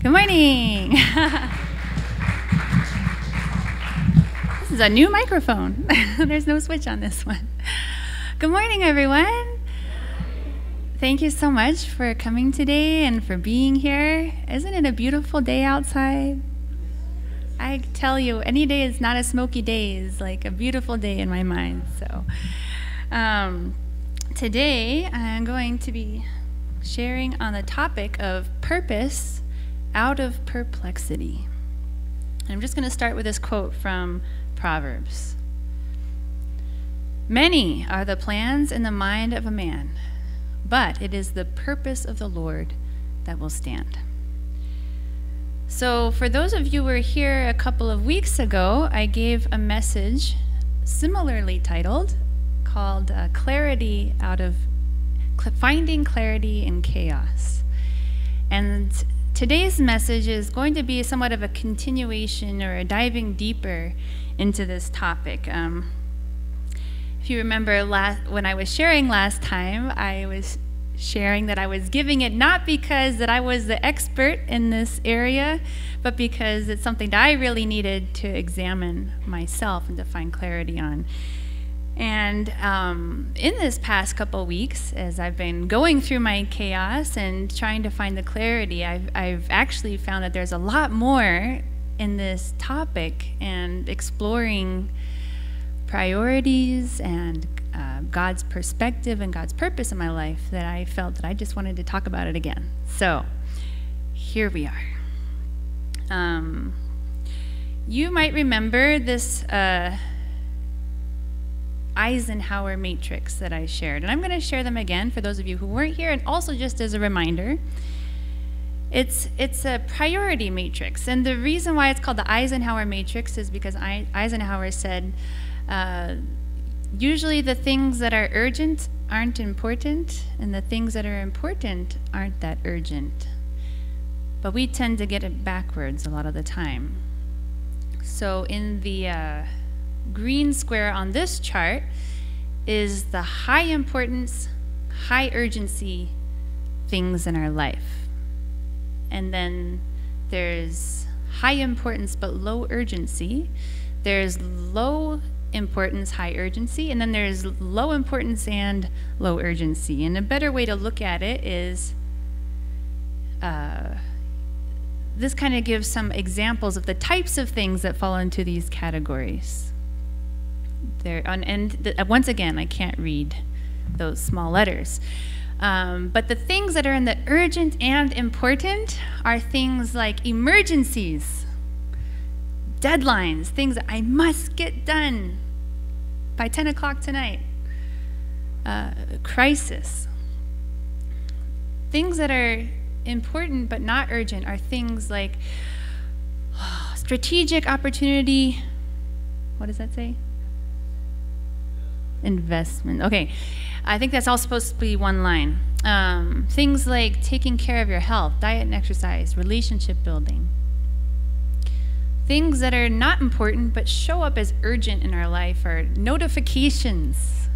Good morning. This is a new microphone. There's no switch on this one. Good morning, everyone. Thank you so much for coming today and for being here. Isn't it a beautiful day outside? I tell you, any day is not a smoky day is like a beautiful day in my mind. So today I'm going to be sharing on the topic of purpose out of perplexity. I'm just going to start with this quote from Proverbs. Many are the plans in the mind of a man, but it is the purpose of the Lord that will stand. So for those of you who were here a couple of weeks ago, I gave a message similarly titled, called Finding Clarity in Chaos. And today's message is going to be somewhat of a continuation or a diving deeper into this topic. If you remember when I was sharing last time, I was sharing that I was giving it not because that I was the expert in this area, but because it's something that I really needed to examine myself and to find clarity on. And in this past couple of weeks, as I've been going through my chaos and trying to find the clarity, I've actually found that there's a lot more in this topic and exploring priorities and God's perspective and God's purpose in my life that I felt that I just wanted to talk about it again. So here we are. You might remember this Eisenhower matrix that I shared, and I'm going to share them again for those of you who weren't here, and also just as a reminder. It's a priority matrix, and the reason why it's called the Eisenhower matrix is because Eisenhower said usually the things that are urgent aren't important, and the things that are important aren't that urgent. But we tend to get it backwards a lot of the time. So in the green square on this chart is the high importance, high urgency things in our life. And then there's high importance but low urgency. There's low importance, high urgency, and then there's low importance and low urgency. And a better way to look at it is this kind of gives some examples of the types of things that fall into these categories. Once again, I can't read those small letters. But the things that are in the urgent and important are things like emergencies, deadlines, things that I must get done by 10 o'clock tonight, crisis. Things that are important but not urgent are things like strategic opportunity. What does that say? Investment. Okay, I think that's all supposed to be one line. Things like taking care of your health, diet and exercise, relationship building. Things that are not important but show up as urgent in our life are notifications,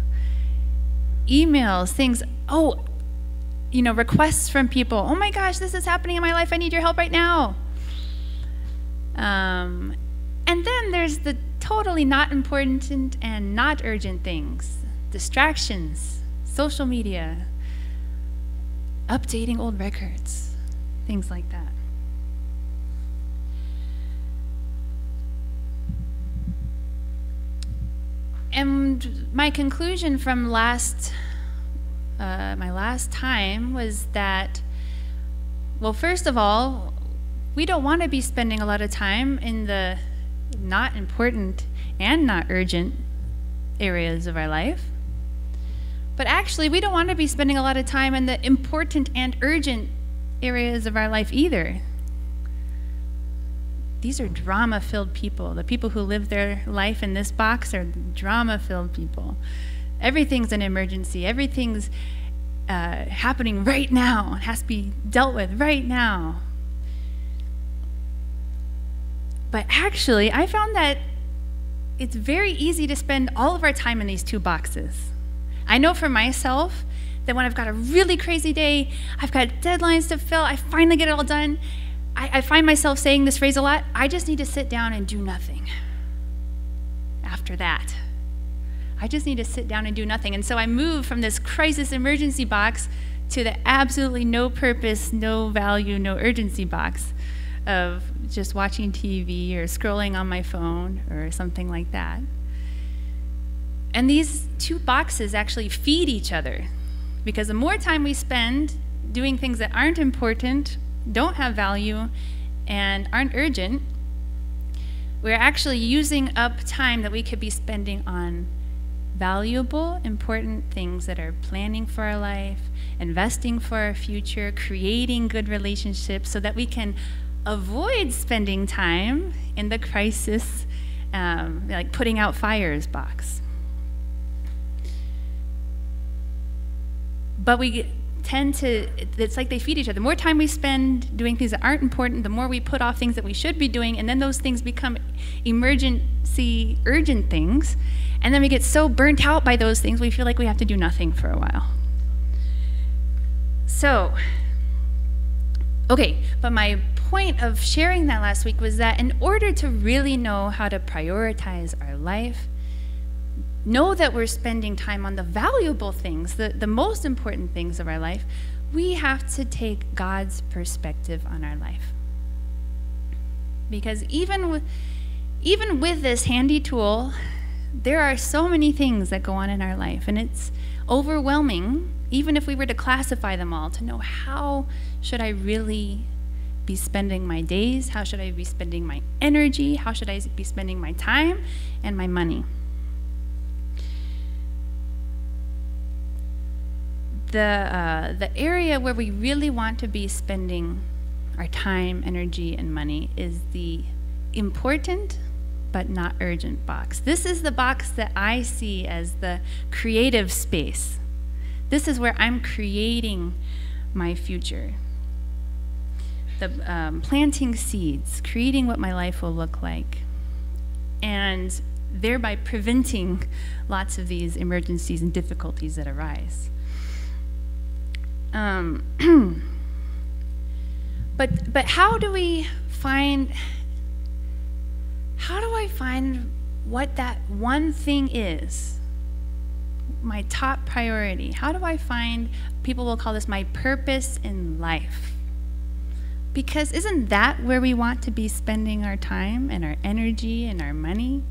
emails, things, requests from people. Oh my gosh, this is happening in my life. I need your help right now. And then there's the totally not important and not urgent things. Distractions, social media, updating old records, things like that. And my conclusion from my last time was that, well, first of all, we don't want to be spending a lot of time in the not important and not urgent areas of our life. But actually, we don't want to be spending a lot of time in the important and urgent areas of our life either. These are drama-filled people. The people who live their life in this box are drama-filled people. Everything's an emergency. Everything's happening right now. It has to be dealt with right now. But actually, I found that it's very easy to spend all of our time in these two boxes. I know for myself that when I've got a really crazy day, I've got deadlines to fill, I finally get it all done, I find myself saying this phrase a lot, I just need to sit down and do nothing after that. I just need to sit down and do nothing. And so I move from this crisis emergency box to the absolutely no purpose, no value, no urgency box of just watching TV or scrolling on my phone or something like that. And these two boxes actually feed each other, because the more time we spend doing things that aren't important, don't have value, and aren't urgent, we're actually using up time that we could be spending on valuable, important things that are planning for our life, investing for our future, creating good relationships so that we can avoid spending time in the crisis, like putting out fires box. But we tend to, it's like they feed each other. The more time we spend doing things that aren't important, the more we put off things that we should be doing, and then those things become emergency, urgent things, and then we get so burnt out by those things, we feel like we have to do nothing for a while. So, okay, but my point of sharing that last week was that in order to really know how to prioritize our life, know that we're spending time on the valuable things, the most important things of our life, we have to take God's perspective on our life. Because even with this handy tool, there are so many things that go on in our life, and it's overwhelming, even if we were to classify them all, to know how should I really be spending my days, how should I be spending my energy, how should I be spending my time and my money. The area where we really want to be spending our time, energy, and money is the important but not urgent box. This is the box that I see as the creative space. This is where I'm creating my future. The planting seeds, creating what my life will look like, and thereby preventing lots of these emergencies and difficulties that arise. But how do I find what that one thing is? My top priority. How do I find, people will call this my purpose in life? Because isn't that where we want to be spending our time and our energy and our money?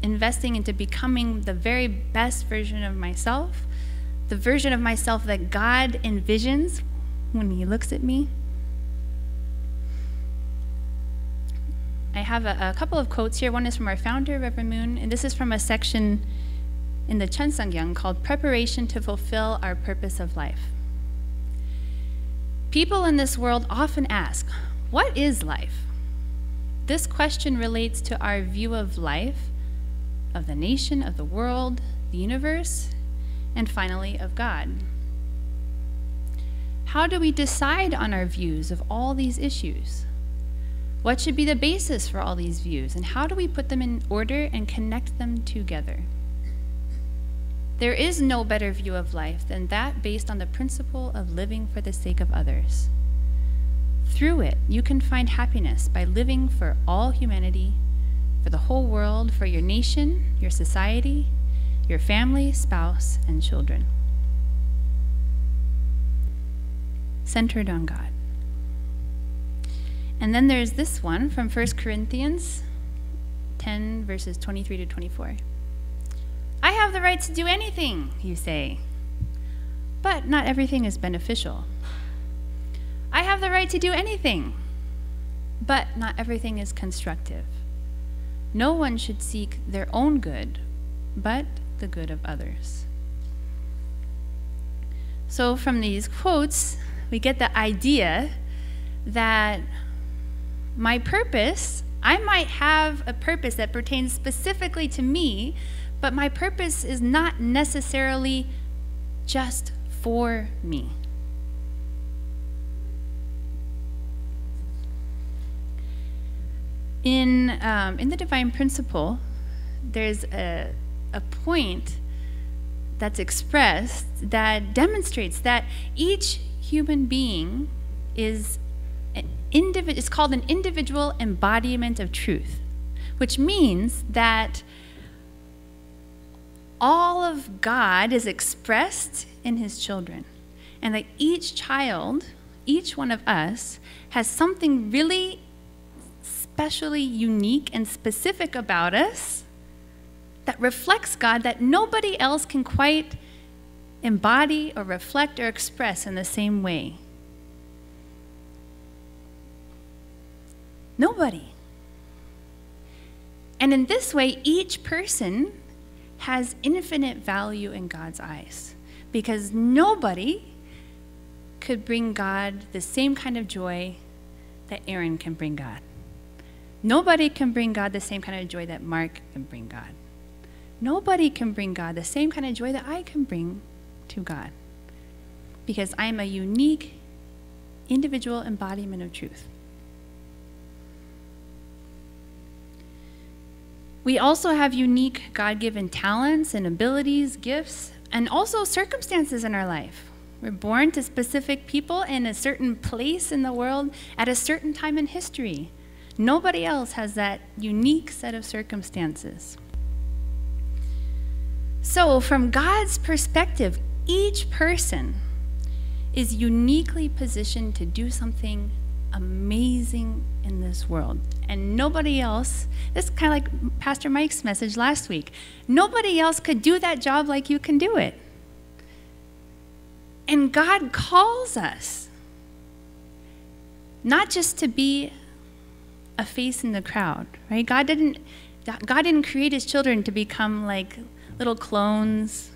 Investing into becoming the very best version of myself, the version of myself that God envisions when He looks at me. I have a couple of quotes here. One is from our founder, Reverend Moon, and this is from a section in the Chunsangyang called Preparation to Fulfill Our Purpose of Life. People in this world often ask, what is life? This question relates to our view of life, of the nation, of the world, the universe, and finally of God. How do we decide on our views of all these issues? What should be the basis for all these views, and how do we put them in order and connect them together? There is no better view of life than that based on the principle of living for the sake of others. Through it, you can find happiness by living for all humanity, for the whole world, for your nation, your society, your family, spouse, and children. Centered on God. And then there's this one from 1 Corinthians 10, verses 23 to 24. I have the right to do anything, you say, but not everything is beneficial. I have the right to do anything, but not everything is constructive. No one should seek their own good, but the good of others. So from these quotes, we get the idea that my purpose, I might have a purpose that pertains specifically to me, but my purpose is not necessarily just for me. In the divine principle, there's a point that's expressed that demonstrates that each human being is it's called an individual embodiment of truth, which means that all of God is expressed in his children, and that each child, each one of us, has something really especially unique and specific about us that reflects God that nobody else can quite embody or reflect or express in the same way. Nobody. And in this way, each person has infinite value in God's eyes, because nobody could bring God the same kind of joy that Aaron can bring God. Nobody can bring God the same kind of joy that Mark can bring God. Nobody can bring God the same kind of joy that I can bring to God, because I'm a unique individual embodiment of truth. We also have unique God-given talents and abilities, gifts, and also circumstances in our life. We're born to specific people in a certain place in the world at a certain time in history. Nobody else has that unique set of circumstances. So from God's perspective, each person is uniquely positioned to do something amazing in this world. And nobody else, this is kind of like Pastor Mike's message last week, nobody else could do that job like you can do it. And God calls us not just to be a face in the crowd, right? God didn't create his children to become like little clones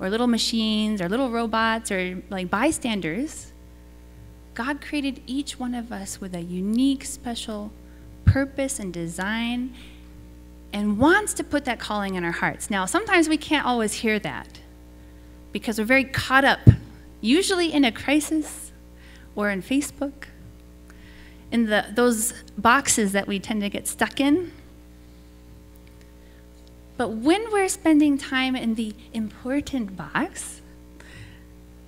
or little machines or little robots or like bystanders. God created each one of us with a unique, special purpose and design, and wants to put that calling in our hearts. Now, sometimes we can't always hear that because we're very caught up, usually in a crisis or in Facebook, in those boxes that we tend to get stuck in. But when we're spending time in the important box,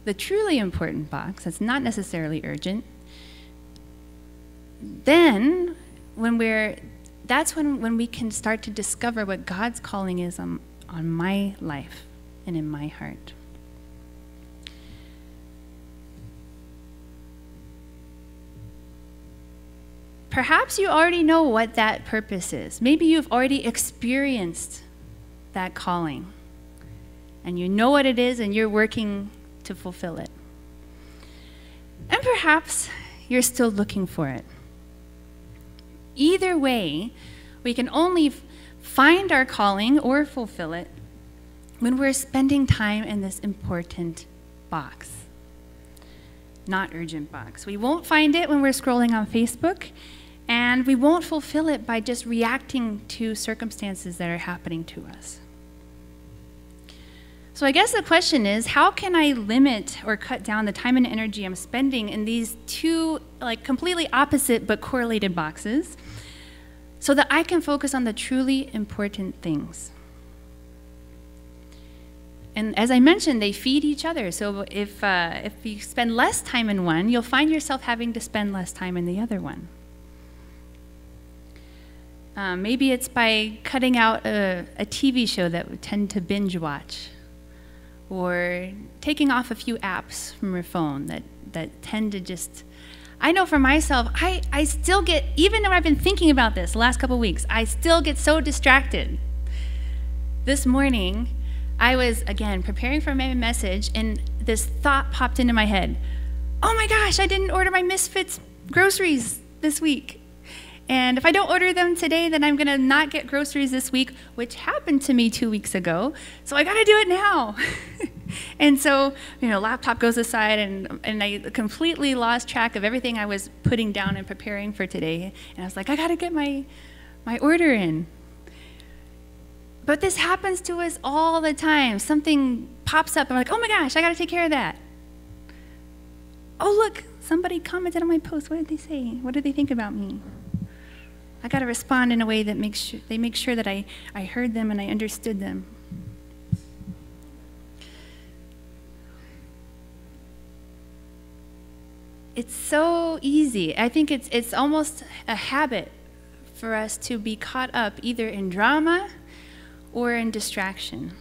the truly important box that's not necessarily urgent, then that's when we can start to discover what God's calling is on my life and in my heart. Perhaps you already know what that purpose is. Maybe you've already experienced that calling, and you know what it is, and you're working to fulfill it. And perhaps you're still looking for it. Either way, we can only find our calling or fulfill it when we're spending time in this important box, not urgent box. We won't find it when we're scrolling on Facebook, and we won't fulfill it by just reacting to circumstances that are happening to us. So I guess the question is, how can I limit or cut down the time and energy I'm spending in these two completely opposite but correlated boxes so that I can focus on the truly important things? And as I mentioned, they feed each other. So if you spend less time in one, you'll find yourself having to spend less time in the other one. Maybe it's by cutting out a TV show that we tend to binge watch, or taking off a few apps from your phone that tend to just, I know for myself, I still get, even though I've been thinking about this the last couple of weeks, I still get so distracted. This morning, I was, again, preparing for my message, and this thought popped into my head. Oh my gosh, I didn't order my Misfits groceries this week. And if I don't order them today, then I'm gonna not get groceries this week, which happened to me 2 weeks ago. So I gotta do it now. And so, laptop goes aside, and I completely lost track of everything I was putting down and preparing for today. And I was like, I gotta get my order in. But this happens to us all the time. Something pops up, I'm like, oh my gosh, I gotta take care of that. Oh look, somebody commented on my post. What did they say? What did they think about me? I got to respond in a way that makes sure that I heard them and I understood them. it's so easy. I think it's almost a habit for us to be caught up either in drama or in distraction.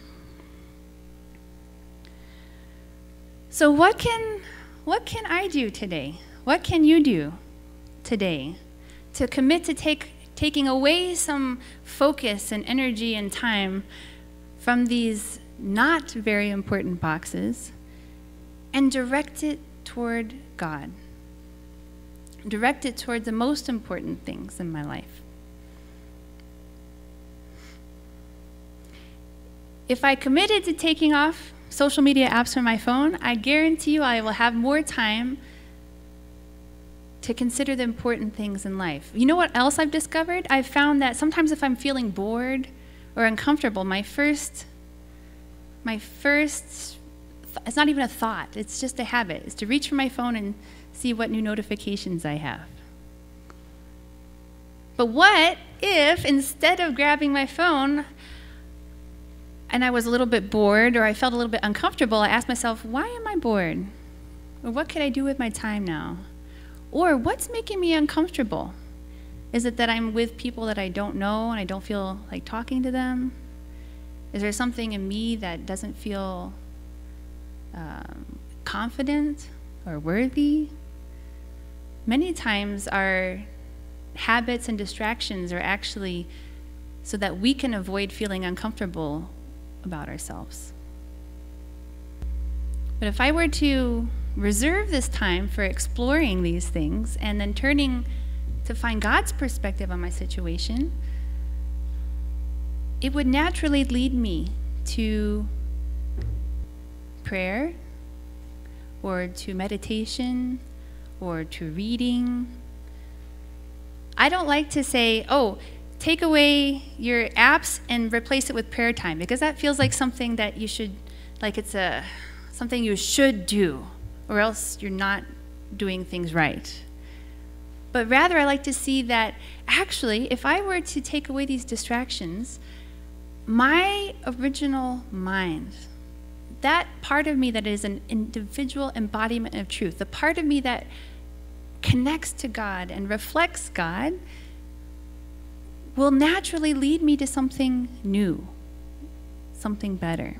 So what can I do today? What can you do today to commit to taking away some focus and energy and time from these not very important boxes and direct it toward God? Direct it toward the most important things in my life. If I committed to taking off social media apps from my phone, I guarantee you I will have more time to consider the important things in life. You know what else I've discovered? I've found that sometimes if I'm feeling bored or uncomfortable, my first, it's not even a thought, it's just a habit, is to reach for my phone and see what new notifications I have. But what if instead of grabbing my phone and I was a little bit bored or I felt a little bit uncomfortable, I asked myself, why am I bored? Or what could I do with my time now? Or what's making me uncomfortable? Is it that I'm with people that I don't know and I don't feel like talking to them? Is there something in me that doesn't feel confident or worthy? Many times our habits and distractions are actually so that we can avoid feeling uncomfortable about ourselves. But if I were to reserve this time for exploring these things and then turning to find God's perspective on my situation, it would naturally lead me to prayer or to meditation or to reading. I don't like to say, oh, take away your apps and replace it with prayer time, because that feels like something that you should, like it's something you should do, or else you're not doing things right. But rather, I like to see that actually, if I were to take away these distractions, my original mind, that part of me that is an individual embodiment of truth, the part of me that connects to God and reflects God, will naturally lead me to something new, something better.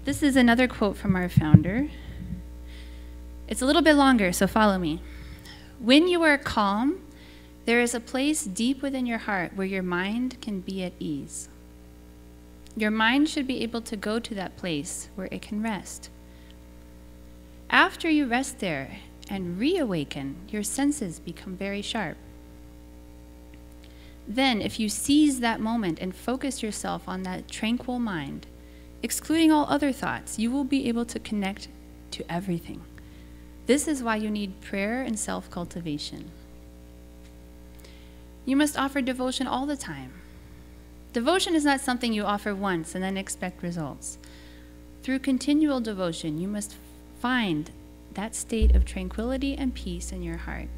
This is another quote from our founder. It's a little bit longer, so follow me. When you are calm, there is a place deep within your heart where your mind can be at ease. Your mind should be able to go to that place where it can rest. After you rest there and reawaken, your senses become very sharp. Then, if you seize that moment and focus yourself on that tranquil mind, excluding all other thoughts, you will be able to connect to everything. This is why you need prayer and self-cultivation. You must offer devotion all the time. Devotion is not something you offer once and then expect results. Through continual devotion, you must find that state of tranquility and peace in your heart.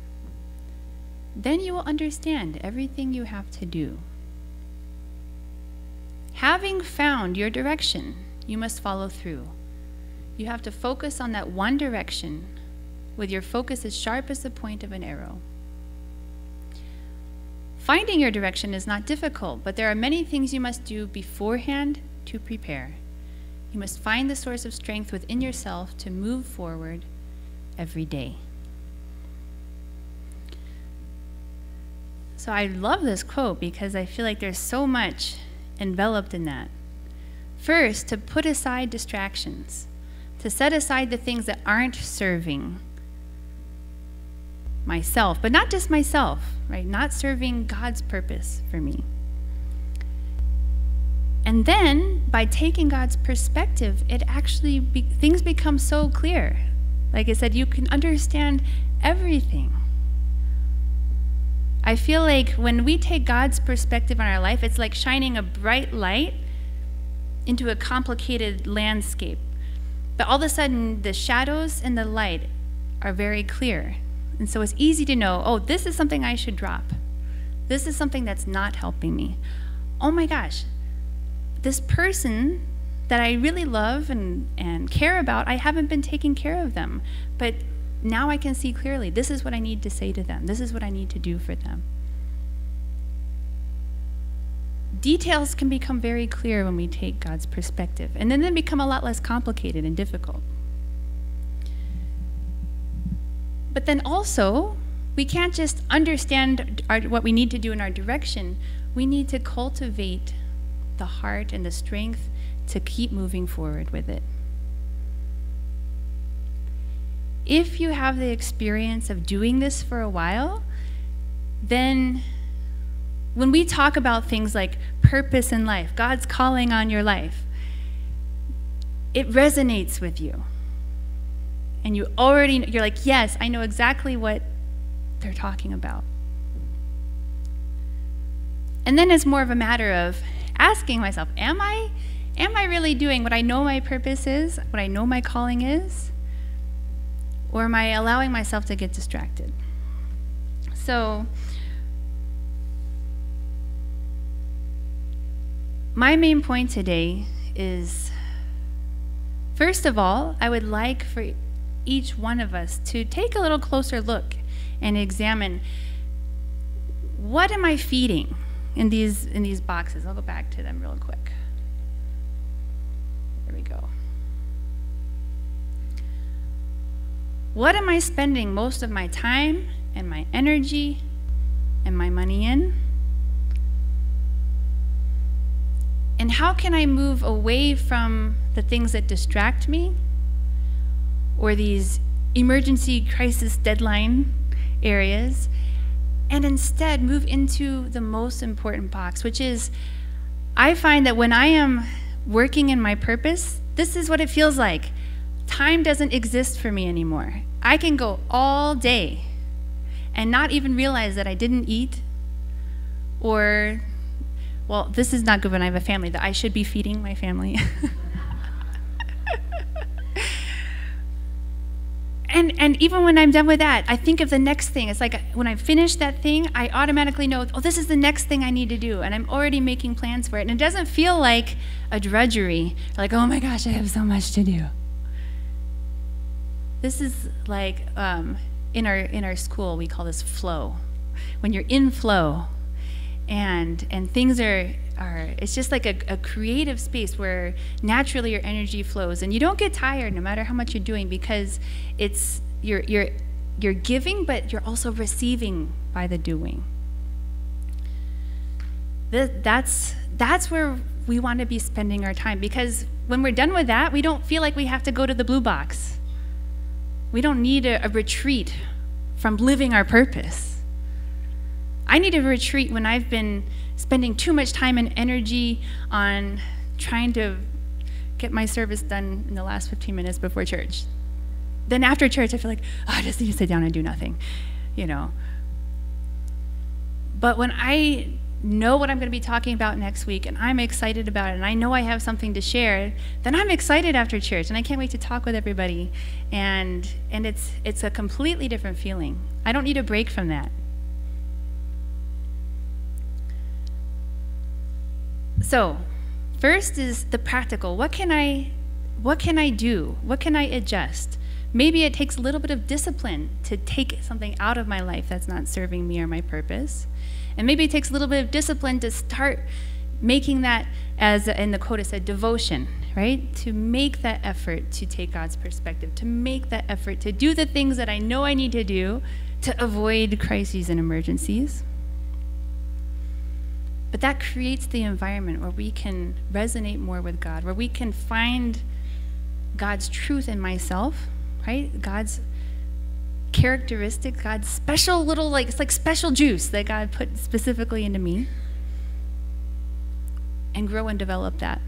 Then you will understand everything you have to do. Having found your direction, you must follow through. You have to focus on that one direction with your focus as sharp as the point of an arrow. Finding your direction is not difficult, but there are many things you must do beforehand to prepare. You must find the source of strength within yourself to move forward every day. So I love this quote because I feel like there's so much enveloped in that. First, to put aside distractions, to set aside the things that aren't serving myself, but not just myself, right? Not serving God's purpose for me. And then, by taking God's perspective, it actually, things become so clear. Like I said, you can understand everything. I feel like when we take God's perspective on our life, it's like shining a bright light into a complicated landscape. But all of a sudden, the shadows and the light are very clear. And so it's easy to know, oh, this is something I should drop. This is something that's not helping me. Oh my gosh, this person that I really love and care about, I haven't been taking care of them. But now I can see clearly, this is what I need to say to them. This is what I need to do for them. Details can become very clear when we take God's perspective, and then they become a lot less complicated and difficult. But then also, we can't just understand what we need to do in our direction. We need to cultivate the heart and the strength to keep moving forward with it. If you have the experience of doing this for a while, then when we talk about things like purpose in life, God's calling on your life, it resonates with you. And you're like, yes, I know exactly what they're talking about. And then it's more of a matter of asking myself, am I really doing what I know my purpose is, what I know my calling is? Or am I allowing myself to get distracted? So, my main point today is, first of all, I would like for each one of us to take a little closer look and examine, what am I feeding in these boxes? I'll go back to them real quick. There we go. What am I spending most of my time and my energy and my money in? And how can I move away from the things that distract me, or these emergency crisis deadline areas, and instead move into the most important box, which is, I find that when I am working in my purpose, this is what it feels like. Time doesn't exist for me anymore. I can go all day and not even realize that I didn't eat, or, well, this is not good when I have a family, that I should be feeding my family. And even when I'm done with that, I think of the next thing. It's like when I finish that thing, I automatically know, oh, this is the next thing I need to do. And I'm already making plans for it. And it doesn't feel like a drudgery, like, oh my gosh, I have so much to do. This is like, in our school, we call this flow. When you're in flow, and things are it's just like a creative space where naturally your energy flows, and you don't get tired no matter how much you're doing, because it's you're giving, but you're also receiving by the doing. That's where we want to be spending our time, because when we're done with that, we don't feel like we have to go to the blue box. We don't need a retreat from living our purpose. I need a retreat when I've been spending too much time and energy on trying to get my service done in the last 15 minutes before church. Then after church, I feel like, oh, I just need to sit down and do nothing, you know. But when I know what I'm going to be talking about next week, and I'm excited about it, and I know I have something to share, then I'm excited after church, and I can't wait to talk with everybody. And it's a completely different feeling. I don't need a break from that. So, first is the practical. What can I do? What can I adjust? Maybe it takes a little bit of discipline to take something out of my life that's not serving me or my purpose. And maybe it takes a little bit of discipline to start making that, as in the quote it said, devotion, right? To make that effort to take God's perspective, to make that effort to do the things that I know I need to do to avoid crises and emergencies. But that creates the environment where we can resonate more with God, where we can find God's truth in myself, right? God's characteristics, God's special little, like, it's like special juice that God put specifically into me, and grow and develop that.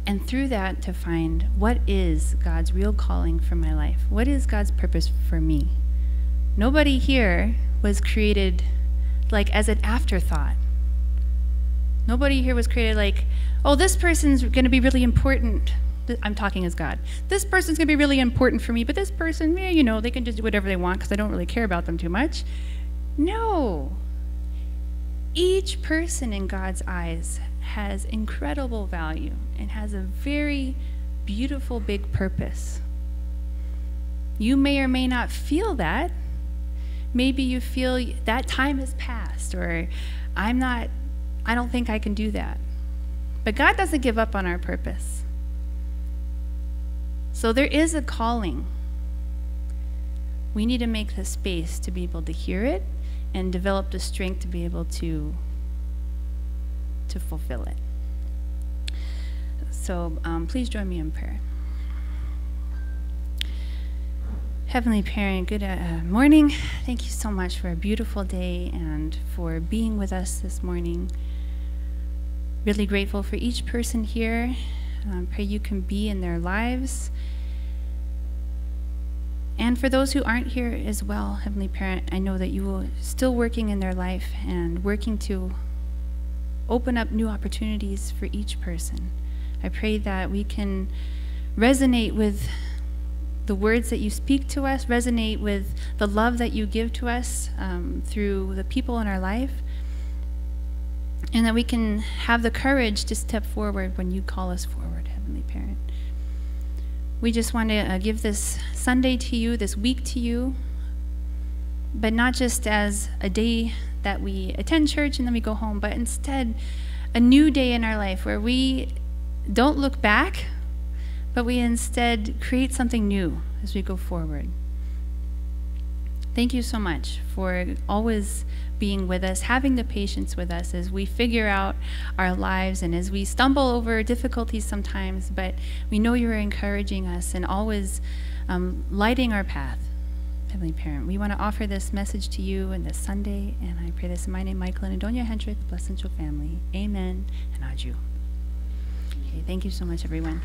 And through that, to find what is God's real calling for my life? What is God's purpose for me? Nobody here was created like as an afterthought. Nobody here was created like, oh, this person's going to be really important. I'm talking as God. This person's going to be really important for me, but this person, you know, they can just do whatever they want because I don't really care about them too much. No. each person in God's eyes has incredible value and has a very beautiful, big purpose. You may or may not feel that. Maybe you feel that time has passed, or I don't think I can do that. But God doesn't give up on our purpose. So there is a calling. We need to make the space to be able to hear it and develop the strength to be able to fulfill it. So please join me in prayer. Heavenly Parent, good morning. Thank you so much for a beautiful day and for being with us this morning. Really grateful for each person here. Pray you can be in their lives. And for those who aren't here as well, Heavenly Parent, I know that you are still working in their life and working to open up new opportunities for each person. I pray that we can resonate with the words that you speak to us, resonate with the love that you give to us through the people in our life, and that we can have the courage to step forward when you call us forward, Heavenly Parent. We just want to give this Sunday to you, this week to you, but not just as a day that we attend church and then we go home, but instead a new day in our life where we don't look back, but we instead create something new as we go forward. Thank you so much for always being with us, having the patience with us as we figure out our lives and as we stumble over difficulties sometimes, but we know you're encouraging us and always lighting our path. Heavenly Parent, we want to offer this message to you in this Sunday, and I pray this in my name, Michael and Adonia Hendrick, the Blessed Angel family. Amen and adieu. Okay, thank you so much, everyone.